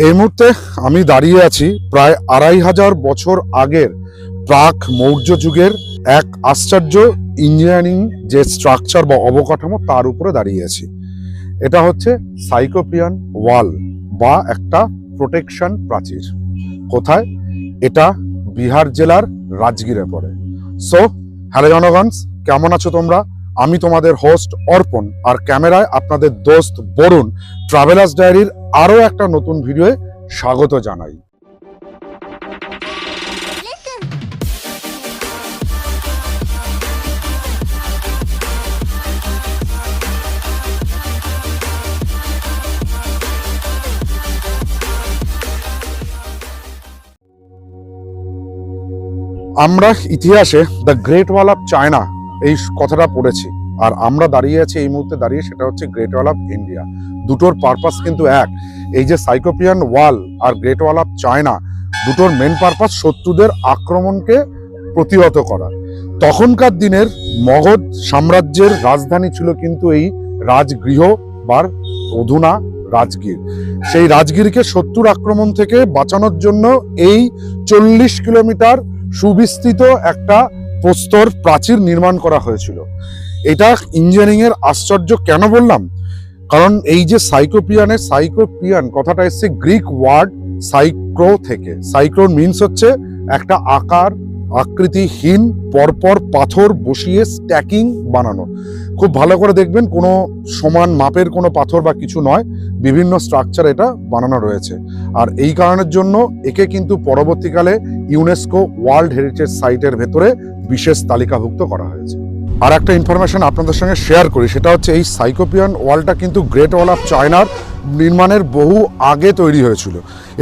এই মুহূর্তে আমি দাঁড়িয়ে আছি প্রায় ২৫০০ বছর আগের প্রাক মৌর্য যুগের এক আশ্চর্য ইঞ্জিনিয়ারিং যে স্ট্রাকচার বা অবকাঠামো তার উপরে দাঁড়িয়ে আছি। এটা হচ্ছে সাইকোপিয়ান ওয়াল বা একটা প্রোটেকশন প্রাচীর। কোথায়? এটা বিহার জেলার রাজগিরে পড়ে। সো হ্যালো জনগণ, কেমন আছো তোমরা? আমি তোমাদের হোস্ট অর্পণ, আর ক্যামেরায় আপনাদের দোস্ত বরুণ ট্রাভেলার্স ডায়েরির আরো একটা নতুন ভিডিওয়ে স্বাগত জানাই। আমরা ইতিহাসে the great wall of China এই কথাটা পড়েছি, আর আমরা দাঁড়িয়ে আছি এই মুহূর্তে দাঁড়িয়ে, সেটা হচ্ছে গ্রেট ওয়াল অফ ইন্ডিয়া। দুটোর পারপাস কিন্তু এক। এই যে সাইকোপিয়ান ওয়াল are great wall of China, দুটোর মেন পারপাস শত্রুদের আক্রমণকে প্রতিহত করা। তখনকার দিনের মগধ সাম্রাজ্যের রাজধানী ছিল কিন্তু এই রাজগৃহ বা অধুনা রাজগীর। সেই রাজগীরকে শত্রুর আক্রমণ থেকে বাঁচানোর জন্য এই ৪০ কিলোমিটার সুবিস্তৃত একটা প্রস্তর প্রাচীর নির্মাণ করা হয়েছিল। এটা ইঞ্জিনিয়ারিং এর আশ্চর্য কেন বললাম? কারণ এই যে সাইকোপিয়ান কথাটা এসছে গ্রিক ওয়ার্ড সাইক্রো থেকে। সাইক্রো মিনস হচ্ছে একটা আকৃতিহীন পরপর পাথর বসিয়ে স্ট্যাকিং বানানো। খুব ভালো করে দেখবেন, কোনো সমান মাপের কোনো পাথর বা কিছু নয়, বিভিন্ন স্ট্রাকচার এটা বানানো রয়েছে। আর এই কারণের জন্য একে কিন্তু পরবর্তীকালে ইউনেস্কো ওয়ার্ল্ড হেরিটেজ সাইটের ভেতরে বিশেষ তালিকাভুক্ত করা হয়েছে। আর একটা ইনফরমেশন আপনাদের সঙ্গে শেয়ার করি, সেটা হচ্ছে এই সাইকোপিয়ান ওয়ালটা কিন্তু গ্রেট ওয়াল অফ চায়নার নির্মাণের বহু আগে তৈরি হয়েছিল।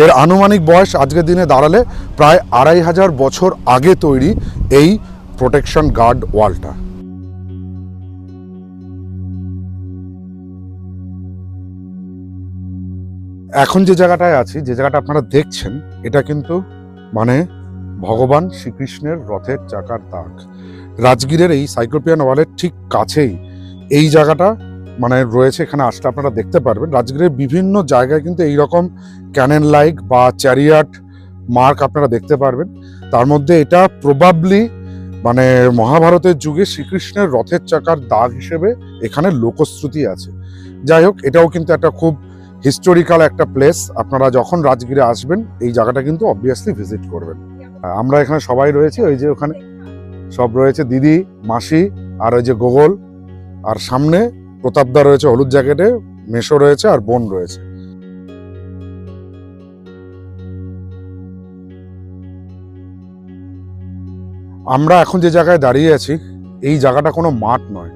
এর আনুমানিক বয়স আজকের দিনে দাঁড়ালে প্রায় ২৫০০ বছর আগে তৈরি এই প্রোটেকশন গার্ড ওয়ালটা। এখন যে জায়গাটায় আছি, যে জায়গাটা আপনারা দেখছেন, এটা কিন্তু মানে ভগবান শ্রীকৃষ্ণের রথের চাকার দাগ। রাজগীরের এই সাইকোপিয়ান ওয়ালের ঠিক কাছেই এই জায়গাটা মানে রয়েছে। এখানে আসলে আপনারা দেখতে পারবেন রাজগীরের বিভিন্ন জায়গায় কিন্তু এইরকম ক্যানেন লাইক বা চ্যারিয়াট মার্ক আপনারা দেখতে পারবেন। তার মধ্যে এটা প্রবাবলি মানে মহাভারতের যুগে শ্রীকৃষ্ণের রথের চাকার দাগ হিসেবে এখানে লোকশ্রুতি আছে। যাই হোক, এটাও কিন্তু একটা খুব হিস্টোরিক্যাল একটা প্লেস। আপনারা যখন রাজগীরে আসবেন এই জায়গাটা কিন্তু অবভিয়াসলি ভিজিট করবেন। আমরা এখানে সবাই রয়েছি, ওই যে ওখানে সব রয়েছে, দিদি, মাসি, আর ওই যে গোগল, আর সামনে প্রতাপদা রয়েছে হলুদ জ্যাকেটে, মেশো রয়েছে, আর বোন রয়েছে। আমরা এখন যে জায়গায় দাঁড়িয়ে আছি, এই জায়গাটা কোনো মাঠ নয়।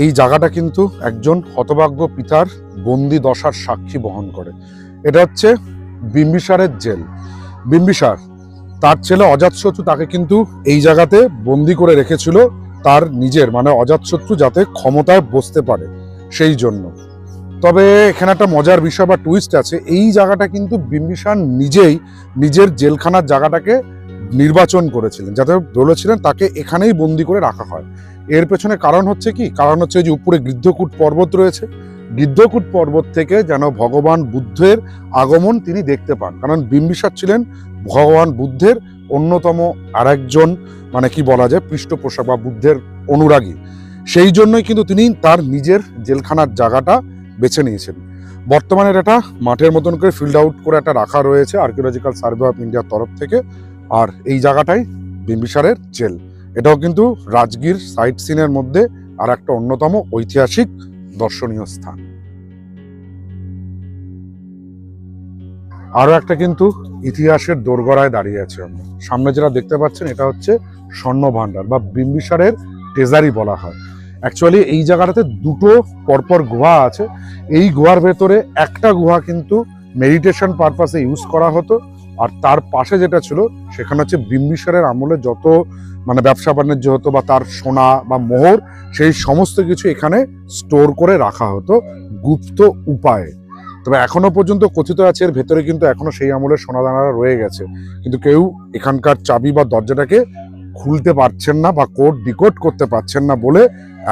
এই জায়গাটা কিন্তু একজন হতভাগ্য পিতার বন্দি দশার সাক্ষী বহন করে। এটা হচ্ছে বিম্বিসারের জেল। বিম্বিসার তার ছেলে অজাতশত্রু তাকে কিন্তু এই জায়গাতে বন্দি করে রেখেছিল, তার নিজের মানে অজাতশত্রু যাতে ক্ষমতায় বসতে পারে সেই জন্য। তবে এখানে একটা মজার বিষয় বা টুইস্ট আছে। এই জায়গাটা কিন্তু বিম্বিসার নিজেই নিজের জেলখানার জায়গাটাকে নির্বাচন করেছিলেন, যাতে বলেছিলেন তাকে এখানেই বন্দি করে রাখা হয়। এর পেছনে কারণ হচ্ছে কি? কারণ হচ্ছে যে উপরে গিদ্ধকূট পর্বত রয়েছে, গিদ্ধকূট পর্বত থেকে যেন ভগবান বুদ্ধের আগমন তিনি দেখতে পান। কারণ বিম্বিসার ছিলেন ভগবান বুদ্ধের অন্যতম আরেকজন মানে কি বলা যায় পৃষ্ঠপোষক বা বুদ্ধের অনুরাগী। সেই জন্যই কিন্তু তিনি তার নিজের জেলখানার জায়গাটা বেছে নিয়েছেন। বর্তমানে এটা মাঠের মতন করে ফিল্ড আউট করে একটা রাখা রয়েছে আর্কিওলজিক্যাল সার্ভে অফ ইন্ডিয়ার তরফ থেকে। আর এই জায়গাটাই বিম্বিসারের জেল। এটাও কিন্তু রাজগীর সাইট সিনের মধ্যে আর একটা অন্যতম ঐতিহাসিক দর্শনীয় স্থান। আরো একটা কিন্তু ইতিহাসের দোরগোড়ায় দাঁড়িয়ে আছে আমরা। সামনে যেটা দেখতে পাচ্ছেন এটা হচ্ছে স্বর্ণ ভান্ডার বা বিম্বিসারের ট্রেজারি বলা হয়। অ্যাকচুয়ালি এই জায়গাটাতে দুটো পরপর গুহা আছে। এই গুহার ভেতরে একটা গুহা কিন্তু মেডিটেশন পারপাসে ইউজ করা হতো, আর তার পাশে যেটা ছিল সেখানে হচ্ছে বিম্বিসারের আমলে যত মানে ব্যবসা বাণিজ্য হতো বা তার সোনা বা মোহর, সেই সমস্ত কিছু এখানে স্টোর করে রাখা হতো গুপ্ত উপায়ে। তবে এখনো পর্যন্ত কথিত আছে এর ভেতরে কিন্তু এখনো সেই আমলের সোনাদানারা রয়ে গেছে, কিন্তু কেউ এখানকার চাবি বা দরজাটাকে খুলতে পারছেন না বা কোড ডিকোড করতে পারছেন না বলে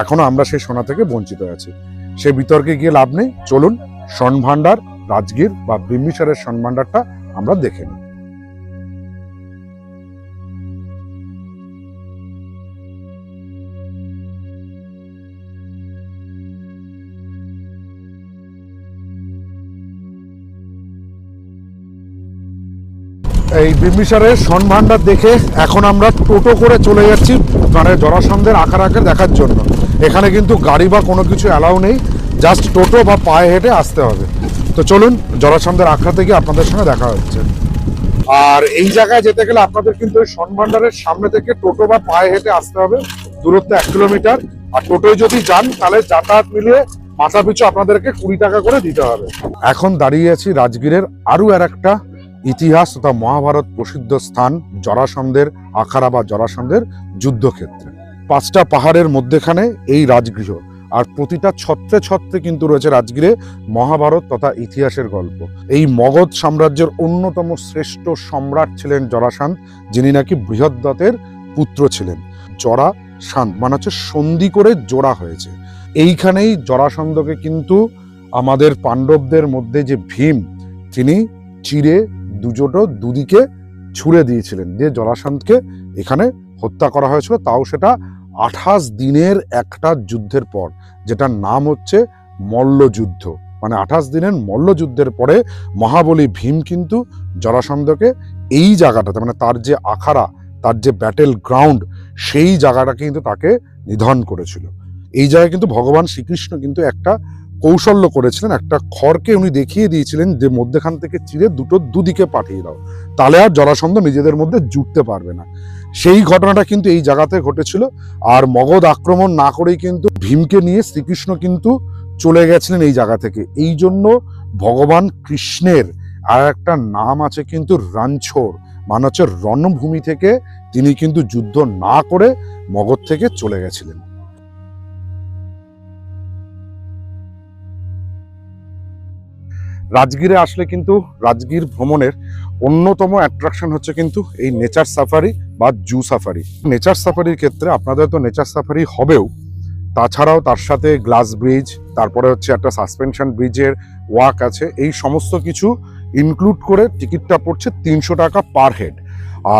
এখনো আমরা সেই সোনা থেকে বঞ্চিত আছি। সে বিতর্কে গিয়ে লাভ নেই। চলুন স্বর্ণ ভান্ডার রাজগীর বা বিম্বিসারের সম্ভাণ্ডারটা আমরা দেখে নিই। এই বিম্বিসারের সম্ভাণ্ডার দেখে এখন আমরা টোটো করে চলে যাচ্ছি মানে জরাসন্ধের আখড়াকে দেখার জন্য। এখানে কিন্তু গাড়ি বা কোনো কিছু অ্যালাউ নেই, জাস্ট টোটো বা পায়ে হেঁটে আসতে হবে। তো চলুন জরাসন্ধের আখড়া থেকে আপনাদের সঙ্গে দেখা হচ্ছে। আর এই জায়গায় যেতে গেলে আপনাদের কিন্তু ওই সম্ভাণ্ডারের সামনে থেকে টোটো বা পায়ে হেঁটে আসতে হবে, দূরত্ব 1 কিলোমিটার। আর টোটোয় যদি যান তাহলে যাতায়াত মিলিয়ে মাথা পিছু আপনাদেরকে 20 টাকা করে দিতে হবে। এখন দাঁড়িয়ে আছি রাজগীরের আরো একটা ইতিহাস তথা মহাভারত প্রসিদ্ধ স্থান জরাসন্ধের আখড়া বা জরাসন্ধের যুদ্ধক্ষেত্রে। 5টা পাহাড়ের মধ্যেখানে এই রাজগৃহ, আর প্রতিটা ছত্রে ছত্রে কিন্তু রয়েছে রাজগীরে মহাভারত তথা ইতিহাসের গল্প। এই মগধ সাম্রাজ্যের অন্যতম শ্রেষ্ঠ সম্রাট ছিলেন জরাসন্ধ, যিনি নাকি বৃহদ্রথের পুত্র ছিলেন। জরাসন্ধ মানে হচ্ছে সন্ধি করে জোড়া হয়েছে। এইখানেই জরাসন্ধকে কিন্তু আমাদের পাণ্ডবদের মধ্যে যে ভীম, তিনি চিরে দুদিকে ছুড়ে দিয়েছিলেন, দিয়ে জরাসন্ধকে এখানে হত্যা করা হয়েছিল। তাও সেটা 28 দিনের একটা যুদ্ধের পর, যেটার নাম হচ্ছে মল্লযুদ্ধ। মানে 28 দিনের মল্লযুদ্ধের পরে মহাবলী ভীম কিন্তু জরাসন্ধকে এই জায়গাটাতে, মানে তার যে আখড়া, তার যে ব্যাটেল গ্রাউন্ড, সেই জায়গাটাকে কিন্তু তাকে নিধন করেছিল। এই জায়গায় কিন্তু ভগবান শ্রীকৃষ্ণ কিন্তু একটা কৌশল্য করেছিলেন, একটা খড়কে উনি দেখিয়ে দিয়েছিলেন যে মধ্যখান থেকে চিরে দুদিকে পাঠিয়ে দাও, তাহলে আর জরাসন্ধ নিজেদের মধ্যে জুটতে পারবে না। সেই ঘটনাটা কিন্তু এই জায়গাতে ঘটেছিল। আর মগধ আক্রমণ না করেই কিন্তু ভীমকে নিয়ে শ্রীকৃষ্ণ কিন্তু চলে গেছিলেন এই জায়গা থেকে। এই জন্য ভগবান কৃষ্ণের আর একটা নাম আছে কিন্তু রণছোড়, মানে হচ্ছে রণভূমি থেকে তিনি কিন্তু যুদ্ধ না করে মগধ থেকে চলে গেছিলেন। রাজগীরে আসলে কিন্তু রাজগীর ভ্রমণের অন্যতম অ্যাট্রাকশন হচ্ছে কিন্তু এই নেচার সাফারি বা জু সাফারি। নেচার সাফারির ক্ষেত্রে আপনাদের তো নেচার সাফারি হবেও, তাছাড়াও তার সাথে গ্লাস ব্রিজ, তারপরে হচ্ছে একটা সাসপেনশন ব্রিজের ওয়াক আছে। এই সমস্ত কিছু ইনক্লুড করে টিকিটটা পড়ছে 300 টাকা পার হেড।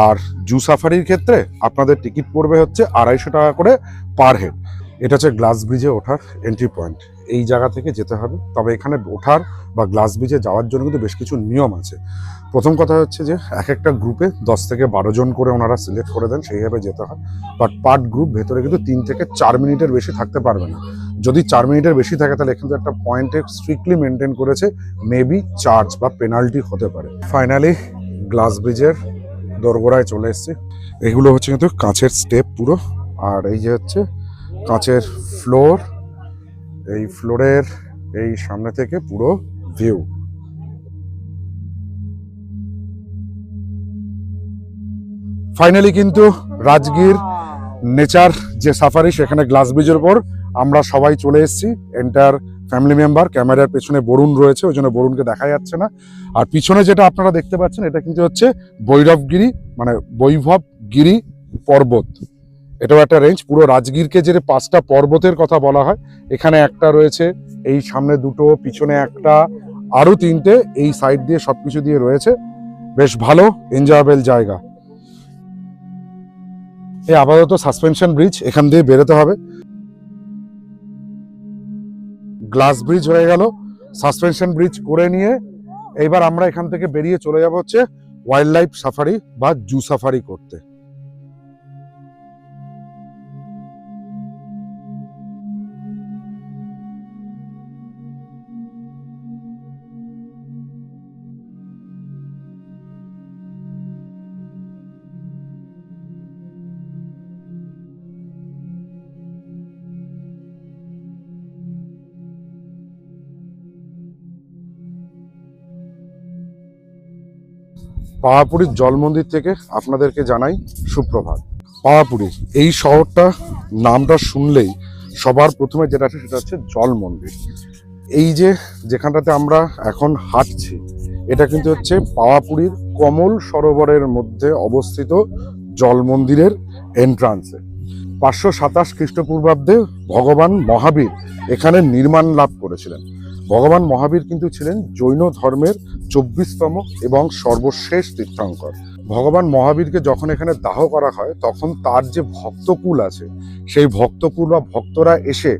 আর জু সাফারির ক্ষেত্রে আপনাদের টিকিট পড়বে হচ্ছে 250 টাকা করে পার হেড। এটা হচ্ছে গ্লাস ব্রিজে ওঠার এন্ট্রি পয়েন্ট। এই জায়গা থেকে যেতে হবে। তবে এখানে ওঠার বা গ্লাস ব্রিজে যাওয়ার জন্য কিন্তু বেশ কিছু নিয়ম আছে। প্রথম কথা হচ্ছে যে একটা গ্রুপে 10 থেকে 12 জন করে ওনারা সিলেক্ট করে দেন, সেইভাবে যেতে হয়। বাট পার গ্রুপ ভেতরে কিন্তু 3 থেকে 4 মিনিটের বেশি থাকতে পারবে না। যদি 4 মিনিটের বেশি থাকে তাহলে কিন্তু একটা পয়েন্টে স্ট্রিক্টলি মেনটেন করেছে, মেবি চার্জ বা পেনাল্টি হতে পারে। ফাইনালি গ্লাস ব্রিজের দোরগোড়ায় চলে এসেছি। এগুলো হচ্ছে কিন্তু কাঁচের স্টেপ পুরো, আর এই যে হচ্ছে কাঁচের ফ্লোর। এই ফ্লোরের এই সামনে থেকে পুরো ভিউ। ফাইনালি কিন্তু রাজগীর নেচার যে সাফারি, সেখানে গ্লাস ব্রিজের উপর আমরা সবাই চলে এসেছি। Enter family member. ক্যামেরার পেছনে বরুণ রয়েছে, ওই জন্য বরুণকে দেখা যাচ্ছে না। আর পিছনে যেটা আপনারা দেখতে পাচ্ছেন, এটা কিন্তু হচ্ছে বৈরবগিরি, মানে বৈভবগিরি পর্বত। এটাও একটা রেঞ্জ। পুরো রাজগীরকে যে 5টা পর্বতের কথা বলা হয়, এখানে একটা রয়েছে, এই সামনে 2টো, পিছনে একটা, আরো 3টে এই সাইড দিয়ে সবকিছু দিয়ে রয়েছে। বেশ ভালো এনজয়েবল জায়গা। এই আপাতত সাসপেনশন ব্রিজ, এখান দিয়ে বেরোতে হবে। গ্লাস ব্রিজ হয়ে গেল, সাসপেনশন ব্রিজ করে নিয়ে এইবার আমরা এখান থেকে বেরিয়ে চলে যাব হচ্ছে ওয়াইল্ড লাইফ সাফারি বা জু সাফারি করতে। পাওয়াপুরীর জল মন্দির থেকে আপনাদেরকে জানাই সুপ্রভাত। পাওয়াপুরী এই শহরটা নামটা শুনলেই সবার প্রথমে যেটা আছে সেটা হচ্ছে জল মন্দির। এই যে যেখানটাতে আমরা এখন হাঁটছি, এটা কিন্তু হচ্ছে পাওয়াপুরীর কমল সরোবরের মধ্যে অবস্থিত জল মন্দিরের এন্ট্রান্সে। 527 খ্রিস্টপূর্বাব্দে ভগবান মহাবীর এখানে নির্মাণ লাভ করেছিলেন। ভগবান মহাবীর কিন্তু ছিলেন জৈন ধর্মের 24তম এবং সর্বশেষ তীর্থঙ্কর। ভগবান মহাবীরকে যখন এখানে দাহ করা হয় তখন তার যে ভক্তকুল আছে সেই ভক্তকুল বা ভক্তরা এসে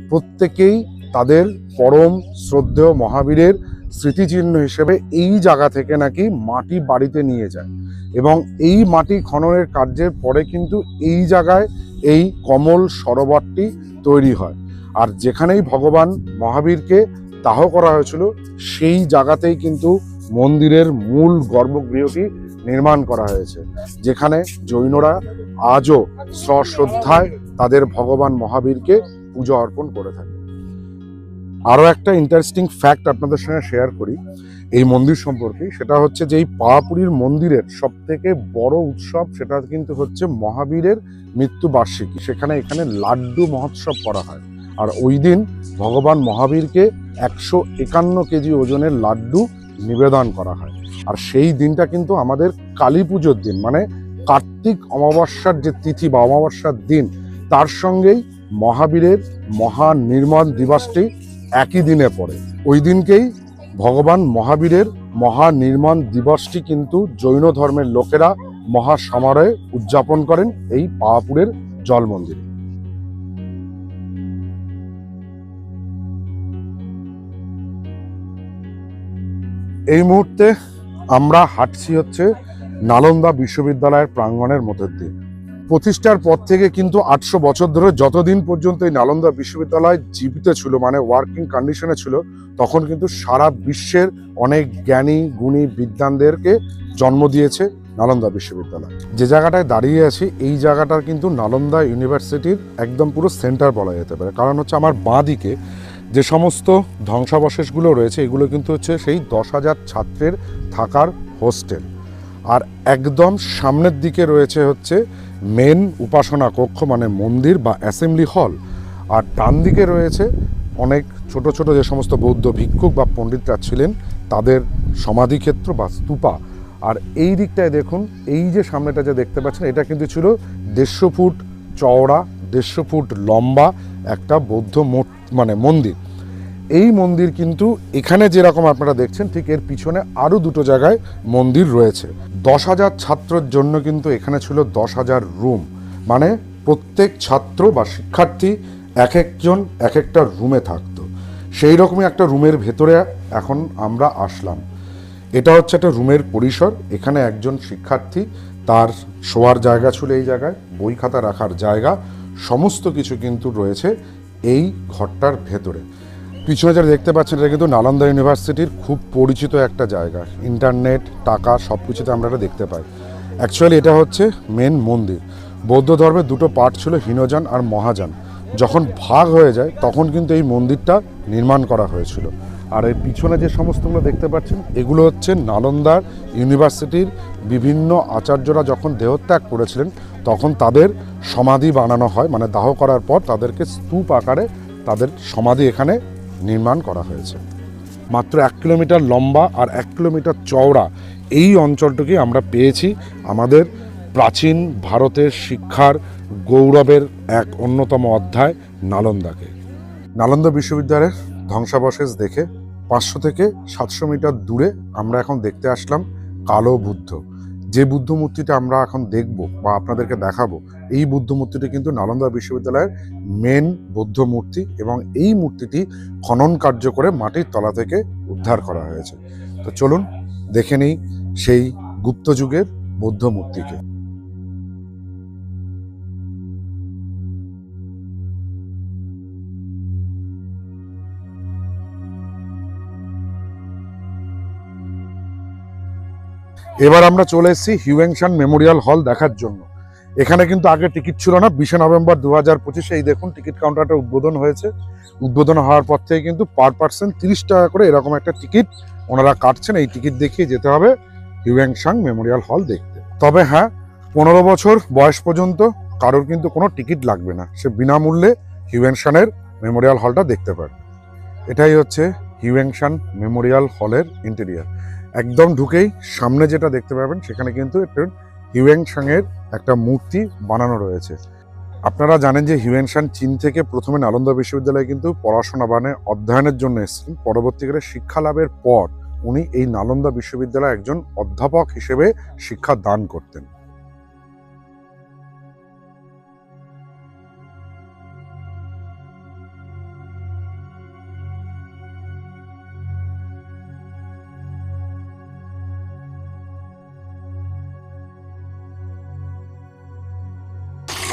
প্রত্যেকেই তাদের পরম শ্রদ্ধেয় মহাবীরের স্মৃতিচিহ্ন হিসেবে এই জায়গা থেকে নাকি মাটি বাড়িতে নিয়ে যায় এবং এই মাটি খননের কার্যের পরে কিন্তু এই জায়গায় এই কমল সরোবরটি তৈরি হয়। আর যেখানেই ভগবান মহাবীরকে দাহ করা হয়েছিল সেই জায়গাতেই কিন্তু মন্দিরের মূল গর্ভগৃহটি নির্মাণ করা হয়েছে, যেখানে জৈনরা আজও সশ্রদ্ধায় তাদের ভগবান মহাবীরকে পূজা অর্পণ করে থাকে। আরও একটা ইন্টারেস্টিং ফ্যাক্ট আপনাদের সঙ্গে শেয়ার করি এই মন্দির সম্পর্কে, সেটা হচ্ছে যে এই পাওয়াপুরীর মন্দিরের সব থেকে বড় উৎসব সেটা কিন্তু হচ্ছে মহাবীরের মৃত্যুবার্ষিকী। এখানে লাড্ডু মহোৎসব করা হয়, আর ওই দিন ভগবান মহাবীরকে 151 কেজি ওজনের লাড্ডু নিবেদন করা হয়। আর সেই দিনটা কিন্তু আমাদের কালী পুজোর দিন, মানে কার্তিক অমাবস্যার যে তিথি বা অমাবস্যার দিন, তার সঙ্গেই মহাবীরের মহানির্মাণ দিবসটি একই দিনে পড়ে। ওই দিনকেই ভগবান মহাবীরের মহানির্মাণ দিবসটি কিন্তু জৈন ধর্মের লোকেরা মহাসমারোহে উদযাপন করেন এই পাওয়াপুরের জল মন্দিরে। এই মুহূর্তে আমরা হাঁটছি হচ্ছে নালন্দা বিশ্ববিদ্যালয়ের প্রাঙ্গণের মধ্যে দিয়ে। প্রতিষ্ঠার পর থেকে কিন্তু 800 বছর ধরে যতদিন পর্যন্ত এই নালন্দা বিশ্ববিদ্যালয় জীবিত ছিল, মানে ওয়ার্কিং কন্ডিশনে ছিল, তখন কিন্তু সারা বিশ্বের অনেক জ্ঞানী গুণী বিদ্বানদেরকে জন্ম দিয়েছে নালন্দা বিশ্ববিদ্যালয়। যে জায়গাটায় দাঁড়িয়ে আছি এই জায়গাটার কিন্তু নালন্দা ইউনিভার্সিটির একদম পুরো সেন্টার বলা যেতে পারে, কারণ হচ্ছে আমার বাঁ দিকে যে সমস্ত ধ্বংসাবশেষগুলো রয়েছে এগুলো কিন্তু হচ্ছে সেই 10,000 ছাত্রের থাকার হোস্টেল। আর একদম সামনের দিকে রয়েছে হচ্ছে মেন উপাসনা কক্ষ, মানে মন্দির বা অ্যাসেম্বলি হল। আর ডান দিকে রয়েছে অনেক ছোট ছোট যে সমস্ত বৌদ্ধ ভিক্ষুক বা পণ্ডিতরা ছিলেন তাদের সমাধিক্ষেত্র বা স্তূপা। আর এই দিকটায় দেখুন, এই যে সামনেটা যে দেখতে পাচ্ছেন এটা কিন্তু ছিল 150 ফুট চওড়া 150 ফুট লম্বা একটা বৌদ্ধ মন্দির। এই মন্দির কিন্তু এখানে যেরকম আপনারা দেখছেন ঠিক এর পিছনে আরও দুটো জায়গায় মন্দির রয়েছে। 10,000 ছাত্রের জন্য কিন্তু এখানে ছিল 10,000 রুম, মানে প্রত্যেক ছাত্র বা শিক্ষার্থী এক একজন এক একটা রুমে থাকতো। সেই রকমই একটা রুমের ভেতরে এখন আমরা আসলাম। এটা হচ্ছে একটা রুমের পরিসর। এখানে একজন শিক্ষার্থী তার শোয়ার জায়গা ছিল, এই জায়গায় বই খাতা রাখার জায়গা, সমস্ত কিছু কিন্তু রয়েছে এই ঘরটার ভেতরে। পিছনে যারা দেখতে পাচ্ছেন এটা কিন্তু নালন্দা ইউনিভার্সিটির খুব পরিচিত একটা জায়গা। ইন্টারনেট, টাকা সব কিছুতে আমরা এটা দেখতে পাই। অ্যাকচুয়ালি এটা হচ্ছে মেন মন্দির। বৌদ্ধ ধর্মের দুটো পার্ট ছিল, হীনযান আর মহাযান। যখন ভাগ হয়ে যায় তখন কিন্তু এই মন্দিরটা নির্মাণ করা হয়েছিল। আর এর পিছনে যে সমস্তগুলো দেখতে পাচ্ছেন এগুলো হচ্ছে নালন্দার ইউনিভার্সিটির বিভিন্ন আচার্যরা যখন দেহত্যাগ করেছিলেন তখন তাদের সমাধি বানানো হয়, মানে দাহ করার পর তাদেরকে স্তূপ আকারে তাদের সমাধি এখানে নির্মাণ করা হয়েছে। মাত্র 1 কিলোমিটার লম্বা আর 1 কিলোমিটার চওড়া এই অঞ্চলটুকু আমরা পেয়েছি আমাদের প্রাচীন ভারতের শিক্ষার গৌরবের এক অন্যতম অধ্যায় নালন্দাকে। নালন্দা বিশ্ববিদ্যালয়ের ধ্বংসাবশেষ দেখে 500 থেকে 700 মিটার দূরে আমরা এখন দেখতে আসলাম কালো বুদ্ধ। যে বুদ্ধ মূর্তিটা আমরা এখন দেখব বা আপনাদেরকে দেখাবো, এই বুদ্ধ মূর্তিটি কিন্তু নালন্দা বিশ্ববিদ্যালয়ের মেন বৌদ্ধ মূর্তি এবং এই মূর্তিটি খনন কার্য করে মাটির তলা থেকে উদ্ধার করা হয়েছে। তো চলুন দেখে নিই সেই গুপ্ত যুগের বৌদ্ধ মূর্তিকে। এবার আমরা চলে এসেছি হিউয়েনসাং মেমোরিয়াল হল দেখার জন্য। এখানে কিন্তু আগে টিকিট ছিল না। 20 নভেম্বর 2025 এই দেখুন টিকিট কাউন্টারটা উদ্বোধন হয়েছে। উদ্বোধন হওয়ার পর থেকে কিন্তু পার পার্সন 30 টাকা করে এরকম একটা টিকিট ওনারা কাটছেন। এই টিকিট দেখিয়ে যেতে হবে হিউয়েনসাং মেমোরিয়াল হল দেখতে। তবে হ্যাঁ, 15 বছর বয়স পর্যন্ত কারোর কিন্তু কোনো টিকিট লাগবে না, সে বিনামূল্যে হিউয়েনসাংয়ের মেমোরিয়াল হলটা দেখতে পারবে। এটাই হচ্ছে হিউয়েনসাং মেমোরিয়াল হলের ইন্টেরিয়ার। একদম ঢুকেই সামনে যেটা দেখতে পাবেন সেখানে কিন্তু একটা হিউয়েনসাংয়ের একটা মূর্তি বানানো রয়েছে। আপনারা জানেন যে হিউয়েন সাং চীন থেকে প্রথমে নালন্দা বিশ্ববিদ্যালয়ে কিন্তু পড়াশোনা মানে অধ্যয়নের জন্য এসেছিলেন। পরবর্তীকালে শিক্ষা লাভের পর উনি এই নালন্দা বিশ্ববিদ্যালয়ে একজন অধ্যাপক হিসেবে শিক্ষা দান করতেন।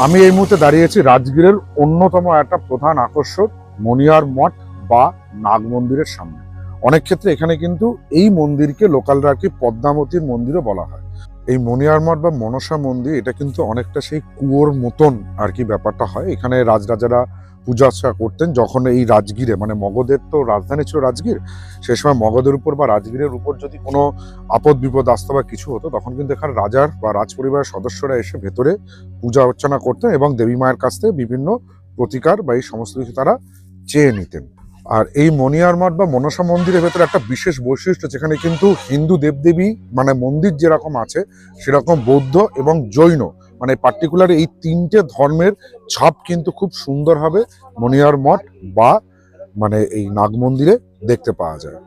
আমি এই মুহূর্তে দাঁড়িয়েছি রাজগীরের অন্যতম একটা প্রধান আকর্ষণ মনিয়ার মঠ বা নাগ মন্দিরের সামনে। অনেক ক্ষেত্রে এখানে কিন্তু এই মন্দিরকে লোকালরা আর কি পদ্মাবতীর মন্দিরও বলা হয়। এই মনিয়ার মঠ বা মনসা মন্দির এটা কিন্তু অনেকটা সেই কুয়োর মতন আর কি ব্যাপারটা হয়। এখানে রাজরাজারা পূজা অর্চনা করতেন যখন এই রাজগীরে মানে মগধের তো রাজধানী ছিল রাজগীর, সেই সময় মগধের উপর বা রাজগীরের উপর যদি কোনো আপদ বিপদ আসতো বা কিছু হতো তখন কিন্তু এখানে রাজার বা রাজপরিবারের সদস্যরা এসে ভেতরে পূজা অর্চনা করতেন এবং দেবী মায়ের কাছ থেকে বিভিন্ন প্রতিকার বা এই সমস্ত কিছু তারা চেয়ে নিতেন। আর এই মনিয়ার মঠ বা মনসা মন্দিরের ভেতরে একটা বিশেষ বৈশিষ্ট্য, যেখানে কিন্তু হিন্দু দেবদেবী মানে মন্দির যেরকম আছে সেরকম বৌদ্ধ এবং জৈন মানে পার্টিকুলার এই তিনটে ধর্মের ছাপ কিন্তু খুব সুন্দরভাবে মনিয়ার মঠ বা মানে এই নাগ মন্দিরে দেখতে পাওয়া যায়।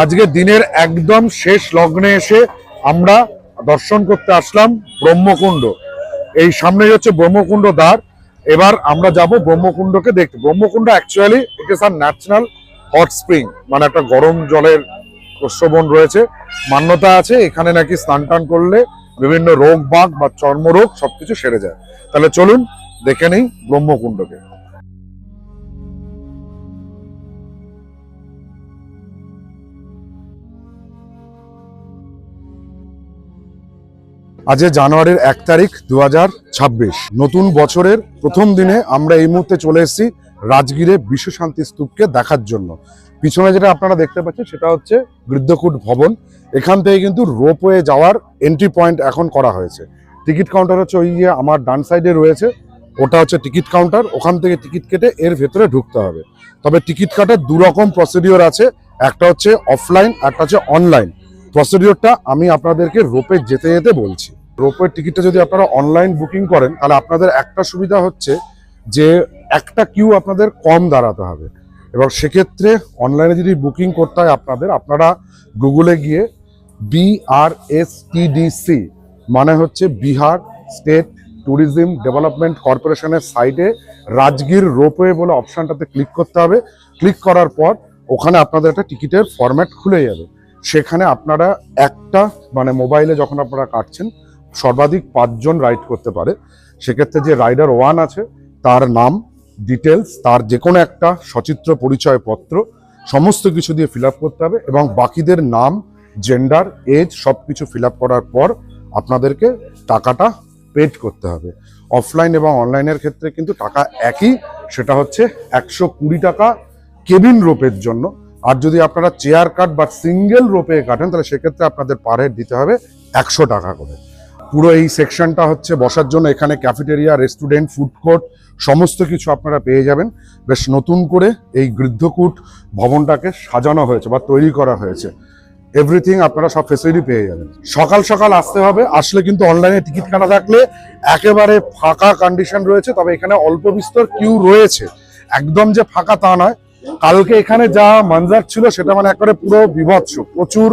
আজকে দিনের একদম শেষ লগ্নে এসে আমরা দর্শন করতে আসলাম ব্রহ্মকুণ্ড। এই সামনে হচ্ছে ব্রহ্মকুণ্ড দ্বার। এবার আমরা যাব ব্রহ্মকুণ্ডকে দেখতে। Brahmakund actually it is a natural hot spring, মানে একটা গরম জলের প্রস্রবণ রয়েছে। মান্যতা আছে এখানে নাকি স্নান টান করলে বিভিন্ন রোগ বাগ বা চর্মরোগ সবকিছু সেরে যায়। তাহলে চলুন দেখে নেই ব্রহ্মকুণ্ডকে। আজ জানুয়ারির 1 তারিখ 2026, নতুন বছরের প্রথম দিনে আমরা এই মুহূর্তে চলে এসেছি রাজগীরে বিশ্ব শান্তি স্তূপকে দেখার জন্য। পিছনে যেটা আপনারা দেখতে পাচ্ছেন সেটা হচ্ছে গৃদ্ধকূট ভবন। এখান থেকে কিন্তু রোপওয়ে যাওয়ার এন্ট্রি পয়েন্ট এখন করা হয়েছে। টিকিট কাউন্টার হচ্ছে ওই যে আমার ডান সাইডে রয়েছে, ওটা হচ্ছে টিকিট কাউন্টার। ওখান থেকে টিকিট কেটে এর ভেতরে ঢুকতে হবে। তবে টিকিট কাটার দু রকম প্রসিডিওর আছে, একটা হচ্ছে অফলাইন, একটা হচ্ছে অনলাইন। প্রসিডিওরটা আমি আপনাদেরকে রোপে যেতে যেতে বলছি। রোপওয়ের টিকিটটা যদি আপনারা অনলাইন বুকিং করেন তাহলে আপনাদের একটা সুবিধা হচ্ছে যে একটা কিউ আপনাদের কম দাঁড়াতে হবে। এবং সেক্ষেত্রে অনলাইনে যদি বুকিং করতে হয় আপনারা গুগলে গিয়ে BRSTDC মানে হচ্ছে বিহার স্টেট ট্যুরিজম ডেভেলপমেন্ট কর্পোরেশনের সাইটে রাজগীর রোপওয়ে বলে অপশানটাতে ক্লিক করতে হবে। ক্লিক করার পর ওখানে আপনাদের একটা টিকিটের ফরম্যাট খুলে যাবে। সেখানে আপনারা একটা মানে মোবাইলে যখন আপনারা কাটছেন সর্বাধিক 5 জন রাইড করতে পারে। সেক্ষেত্রে যে রাইডার 1 আছে তার নাম, ডিটেলস, তার যে কোনো একটা সচিত্র পরিচয়পত্র সমস্ত কিছু দিয়ে ফিল আপ করতে হবে এবং বাকিদের নাম, জেন্ডার, এজ সব কিছু ফিল আপ করার পর আপনাদেরকে টাকাটা পেড করতে হবে। অফলাইন এবং অনলাইনের ক্ষেত্রে কিন্তু টাকা একই, সেটা হচ্ছে 120 টাকা কেবিন রোপের জন্য। আর যদি আপনারা চেয়ার কাট বা সিঙ্গেল রোপে কাটেন তাহলে সেক্ষেত্রে আপনাদের পার হেড দিতে হবে 100 টাকা করে। পুরো এই সেকশনটা হচ্ছে বসার জন্য। এখানে ক্যাফেটেরিয়া, রেস্টুরেন্ট, ফুড কোর্ট সমস্ত কিছু আপনারা পেয়ে যাবেন। বেশ নতুন করে এই গৃদ্ধকূট ভবনটাকে সাজানো হয়েছে বা তৈরি করা হয়েছে। এভরিথিং আপনারা সব ফেসিলিটি পেয়ে যাবেন। সকাল সকাল আসতে হবে, আসলে কিন্তু অনলাইনে টিকিট কাটা থাকলে একেবারে ফাঁকা কন্ডিশন রয়েছে। তবে এখানে অল্প বিস্তর কিউ রয়েছে, একদম যে ফাঁকা তা নয়। কালকে এখানে যা মঞ্জার ছিল সেটা মানে একেবারে পুরো বিভৎস, প্রচুর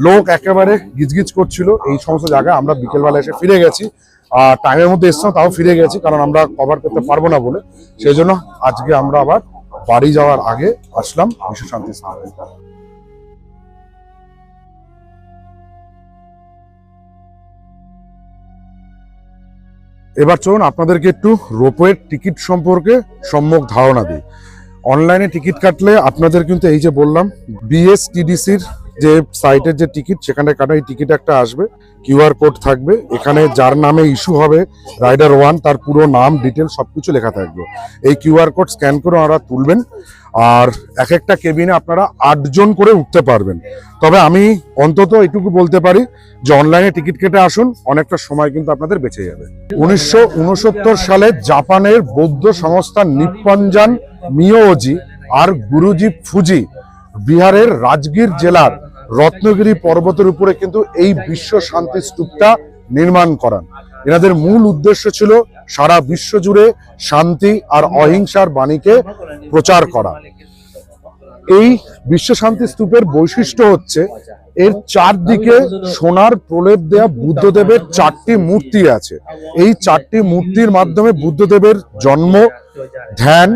লোক একেবারে গিজগিজ করছিল এই সমস্ত জায়গায়। আমরা বিকেলবেলা এসে ফিরে গেছি, আর টাইমের মধ্যে এসছিলাম তাও ফিরে গেছি, কারণ আমরা কভার করতে পারবো না বলে। সেই জন্য আজকে আমরা আবার বাড়ি যাওয়ার আগে আসলাম বিশ্ব শান্তি স্থানে। এবার চলুন আপনাদেরকে একটু রোপওয়ের টিকিট সম্পর্কে সম্যক ধারণা দিই। অনলাইনে টিকিট কাটলে আপনাদের কিন্তু এই যে বললাম BSTDCর যে সাইটের যে টিকিট সেখানে কাটা এই টিকিট একটা আসবে, QR কোড থাকবে। এখানে যার নামে ইস্যু হবে রাইডার 1 তার পুরো নাম, ডিটেল সবকিছু লেখা থাকবে। এই QR কোড স্ক্যান করে ওনারা তুলবেন। আর এক একটা কেবিনে আপনারা 8 জন করে উঠতে পারবেন। তবে আমি অন্তত এটুকু বলতে পারি যে অনলাইনে টিকিট কেটে আসুন, অনেকটা সময় কিন্তু আপনাদের বেঁচে যাবে। 1969 সালে জাপানের বৌদ্ধ সংস্থা নিপ্পনজান মিয়োজি আর গুরুজি ফুজি বিহারের রাজগীর জেলার রত্নগিরি পর্বতের উপরে কিন্তু এই বিশ্ব শান্তি স্তূপটা নির্মাণ করান। এনাদের মূল উদ্দেশ্য ছিল সারা বিশ্ব জুড়ে শান্তি আর অহিংসার বাণীকে প্রচার করা। এই বিশ্ব শান্তি স্তূপের বৈশিষ্ট্য হচ্ছে এর চারদিকে সোনার প্রলেপ দেয়া বুদ্ধদেবের 4টি মূর্তি আছে। এই 4টি মূর্তির মাধ্যমে বুদ্ধদেবের জন্ম, ধ্যান,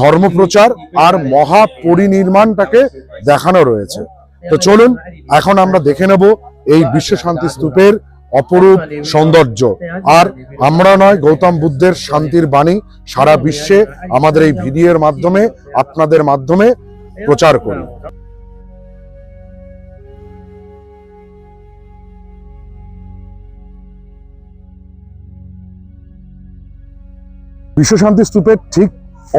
ধর্মপ্রচার আর মহাপরিনির্মাণটাকে দেখানো রয়েছে। তো চলুন এখন আমরা দেখে নেব এই বিশ্ব শান্তি স্তূপের অপরূপ সৌন্দর্য। আর আমরা নয়, গৌতম বুদ্ধের শান্তির বাণী সারা বিশ্বে আমাদের এই ভিডিওর মাধ্যমে, আপনাদের মাধ্যমে প্রচার করি। বিশ্ব শান্তি স্তূপের ঠিক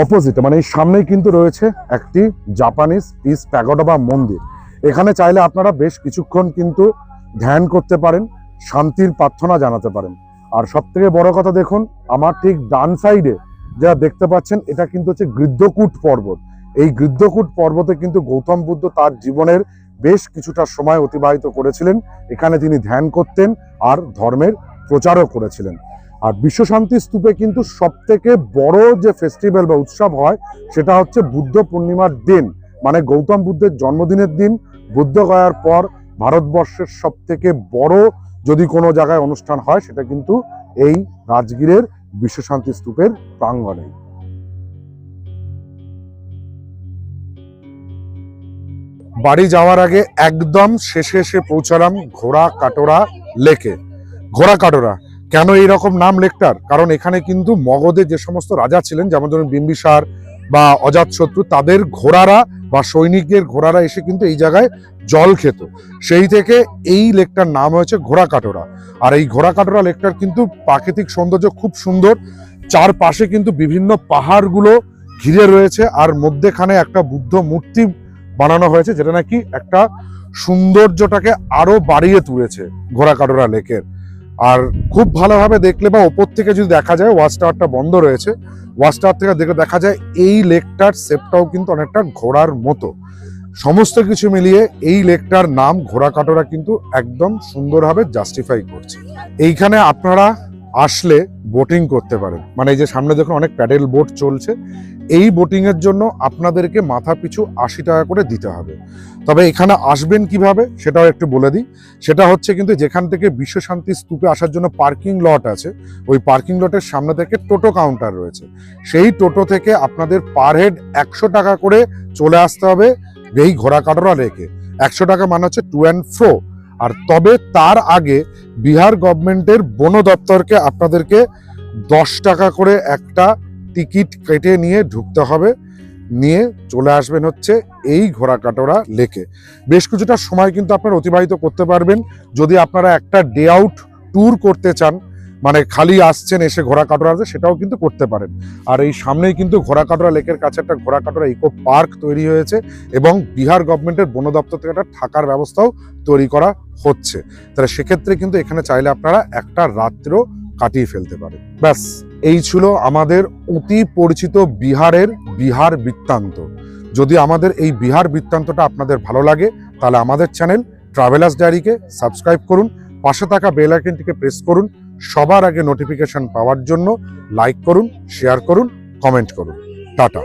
অপোজিটে মানে এই সামনেই কিন্তু রয়েছে একটি জাপানিজ পিস প্যাগোডা বা মন্দির। এখানে চাইলে আপনারা বেশ কিছুক্ষণ কিন্তু ধ্যান করতে পারেন, শান্তির প্রার্থনা জানাতে পারেন। আর সব থেকে বড় কথা দেখুন, আমার ঠিক ডান সাইডে যা দেখতে পাচ্ছেন এটা কিন্তু হচ্ছে গৃদ্ধকূট পর্বত। এই গৃদ্ধকূট পর্বতে কিন্তু গৌতম বুদ্ধ তার জীবনের বেশ কিছুটা সময় অতিবাহিত করেছিলেন। এখানে তিনি ধ্যান করতেন আর ধর্মের প্রচারও করেছিলেন। আর বিশ্ব শান্তি স্তূপে কিন্তু সব থেকে বড় যে ফেস্টিভ্যাল বা উৎসব হয় সেটা হচ্ছে বুদ্ধ পূর্ণিমার দিন, মানে গৌতম বুদ্ধের জন্মদিনের দিন। বুদ্ধ গয়ার পর ভারতবর্ষের সব থেকে বড় যদি কোনো জায়গায় অনুষ্ঠান হয় সেটা কিন্তু এই রাজগীরের বিশ্ব শান্তি স্তূপের প্রাঙ্গণে। বাড়ি যাওয়ার আগে একদম শেষে এসে পৌঁছালাম ঘোড়া কাটোরা লেকে। ঘোড়া কাটোরা কেন এইরকম নাম লেকটার? কারণ এখানে কিন্তু মগধের যে সমস্ত রাজা ছিলেন, যেমন ধরুন বিম্বিসার বা অজাতশত্রু, তাদের ঘোড়ারা বা সৈনিকদের ঘোড়ারা এসে কিন্তু এই জায়গায় জল খেত। সেই থেকে এই লেকটার নাম হয়েছে ঘোড়া কাটোরা। আর এই ঘোড়া কাটোরা লেকটার কিন্তু প্রাকৃতিক সৌন্দর্য খুব সুন্দর। চারপাশে কিন্তু বিভিন্ন পাহাড়গুলো ঘিরে রয়েছে, আর মধ্যেখানে একটা বুদ্ধ মূর্তি বানানো হয়েছে, যেটা নাকি একটা সৌন্দর্যটাকে আরো বাড়িয়ে তুলেছে ঘোড়া কাটোরা লেকের। আর খুব ভালোভাবে দেখলে বা ওপর থেকে যদি দেখা যায়, ওয়াচ টাওয়ারটা বন্ধ রয়েছে, ওয়াচ টাওয়ার থেকে দেখলে দেখা যায় এই লেকটার শেপটাও কিন্তু অনেকটা ঘোড়ার মতো। সমস্ত কিছু মিলিয়ে এই লেকটার নাম ঘোড়া কাটোরা কিন্তু একদম সুন্দরভাবে জাস্টিফাই করছে। এইখানে আপনারা আসলে বোটিং করতে পারেন, মানে এই যে সামনে দেখুন অনেক প্যাডেল বোট চলছে। এই বোটিং এর জন্য আপনাদেরকে মাথা পিছু 80 টাকা করে দিতে হবে। তবে এখানে আসবেন কিভাবে সেটাও একটু বলে দিই। সেটা হচ্ছে কিন্তু যেখান থেকে বিশ্ব শান্তি স্তূপে আসার জন্য পার্কিং লট আছে, ওই পার্কিং লটের সামনে থেকে টোটো কাউন্টার রয়েছে। সেই টোটো থেকে আপনাদের পার হেড 100 টাকা করে চলে আসতে হবে এই ঘোড়া কাটোরা লেকে। 100 টাকা মানে হচ্ছে টু অ্যান্ড ফ্রো। আর তবে তার আগে বিহার গভর্নমেন্টের বন দপ্তরকে আপনাদেরকে 10 টাকা করে একটা টিকিট কেটে নিয়ে ঢুকতে হবে, নিয়ে চলে আসবেন হচ্ছে এই ঘোড়া কাটোরা লেকে। বেশ কিছুটা সময় কিন্তু আপনারা অতিবাহিত করতে পারবেন। যদি আপনারা একটা ডে আউট ট্যুর করতে চান, মানে খালি আসছেন এসে ঘোড়া কাটোরা আছে, সেটাও কিন্তু করতে পারেন। আর এই সামনেই কিন্তু ঘোড়া কাটোরা লেকের কাছে একটা ঘোড়া কাটোরা ইকো পার্ক তৈরি হয়েছে, এবং বিহার গভর্নমেন্টের বন দপ্তর থেকে একটা থাকার ব্যবস্থাও তৈরি করা হচ্ছে। তাহলে সেক্ষেত্রে কিন্তু এখানে চাইলে আপনারা একটা রাত্রেও কাটিয়ে ফেলতে পারেন। ব্যাস, এই ছিল আমাদের অতি পরিচিত বিহারের বিহার বৃত্তান্ত। যদি আমাদের এই বিহার বৃত্তান্তটা আপনাদের ভালো লাগে, তাহলে আমাদের চ্যানেল ট্রাভেলার্স ডায়েরিকে সাবস্ক্রাইব করুন, পাশে থাকা বেল আইকনটিকে প্রেস করুন, সবার আগে নোটিফিকেশন পাওয়ার জন্য লাইক করুন, শেয়ার করুন, কমেন্ট করুন। টাটা।